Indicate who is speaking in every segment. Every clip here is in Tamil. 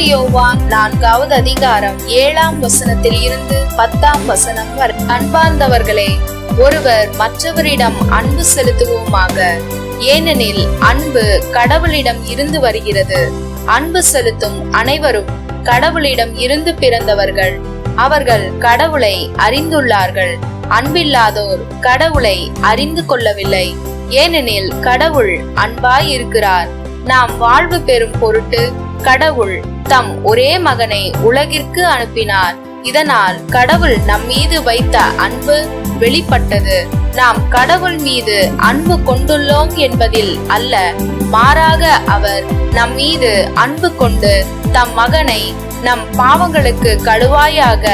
Speaker 1: யோவான் 4வது அதிகாரம் 7ஆம் வசனத்தில் இருந்து 10ஆம் வசனம் வரை. அன்பார்ந்தவர்களே, ஒருவர் மற்றவரிடம் அன்பு செலுத்துவோமாக. ஏனெனில் அன்பு கடவுளிடம் இருந்து வருகிறது. அன்பு செலுத்தும் அனைவரும் கடவுளிடம் இருந்து பிறந்தவர்கள். அவர்கள் கடவுளை அறிந்துள்ளார்கள். அன்பில்லாதோர் கடவுளை அறிந்து கொள்ளவில்லை. ஏனெனில் கடவுள் அன்பாய் இருக்கிறார். நாம் வாழ்வு பெறும் பொருட்டு கடவுள் தம் ஒரே மகனை உலகிற்கு அனுப்பினார். இதனால் கடவுள் நம் மீது வைத்த அன்பு வெளிப்பட்டது. நாம் கடவுள் மீது அன்பு கொண்டுள்ளோம் என்பதில் அல்ல, மாறாக அவர் நம் மீது அன்பு கொண்டு தம் மகனை நம் பாவங்களுக்கு கழுவாயாக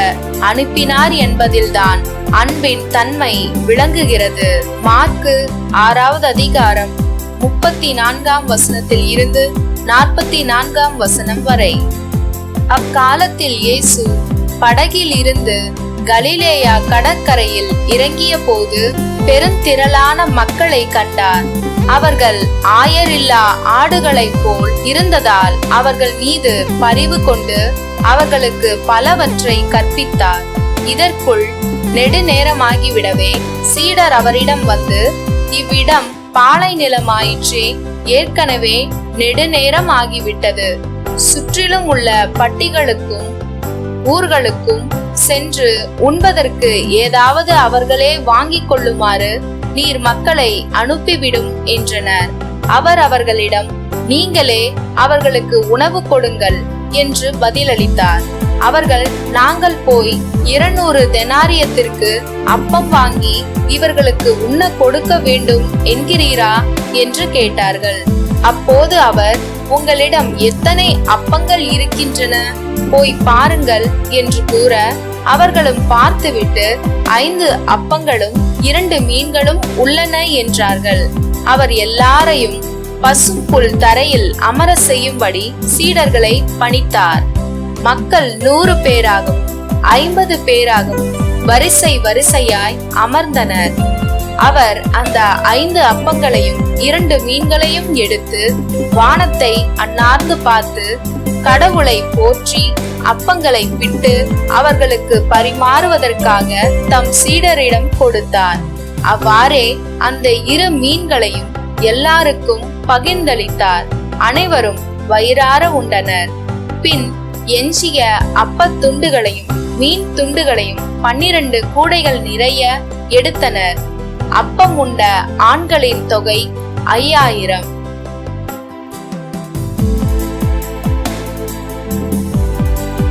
Speaker 1: அனுப்பினார் என்பதில்தான் அன்பின் தன்மை விளங்குகிறது. மாற்கு 6வது அதிகாரம் 34ஆம் வசனத்தில் இருந்து 44ஆம் வசனம் வரை. அக்காலத்தில் இயேசு படகில் இருந்து கலிலேயா கடற்கரையில் இறங்கிய போது பெருந்திரளான மக்களை கண்டார். அவர்கள் ஆயரில்லா ஆடுகளைப் போல் இருந்ததால் அவர்கள் மீது பரிவு கொண்டு அவர்களுக்கு பலவற்றை கற்பித்தார். இதற்குள் நெடுநேரமாகிவிடவே சீடர் அவரிடம் வந்து, இவ்விடம் பாலை நிலமாயிற்றே, ஏற்கனவே நெடுநேரம் ஆகிவிட்டது. சுற்றிலும் உள்ள பட்டிகளுக்கும் ஊர்களுக்கும் சென்று உண்பதற்கு ஏதாவது அவர்களே வாங்கிக் கொள்ளுமாறு நீர் மக்களை அனுப்பிவிடும் என்றனர். அவர் அவர்களிடம், நீங்களே அவர்களுக்கு உணவு கொடுங்கள் என்று பதிலளித்தார். அவர்கள், நாங்கள் போய் 200 தெனாரியத்திற்கு அப்பம் வாங்கி இவர்களுக்கு உண்ண கொடுக்க வேண்டும் என்கிறீரா என்று கேட்டார்கள். அப்போது அவர், உங்களிடம் எத்தனை அப்பங்கள் இருக்கின்றன, போய் பாருங்கள் என்று கூற, அவர்களும் பார்த்துவிட்டு 5 அப்பங்களும் 2 மீன்களும் உள்ளன என்றார்கள். அவர் எல்லாரையும் பசும் புல் தரையில் அமர செய்யும்படி சீடர்களை பணித்தார். மக்கள் 100 பேராகவும் 50 பேராகவும் வரிசை வரிசையாய் அமர்ந்தனர். அவர் அந்த 5 அப்பங்களையும் 2 மீன்களையும் எடுத்து வானத்தை அண்ணார்ந்து பார்த்து கடவுளை போற்றி அப்பங்களை பிட்டு அவர்களுக்கு பரிமாறுவதற்காக தம் சீடரிடம் கொடுத்தார். அவ்வாறே அந்த 2 மீன்களையும் எல்லாருக்கும் பகிர்ந்தளித்தார். அனைவரும் வயிறார உண்டனர். பின் எஞ்சிய அப்பத் துண்டுகளையும் மீன் துண்டுகளையும் 12 கூடைகள் நிறைய எடுத்தனர். அப்பம் உண்ட ஆண்களின் தொகை 5000.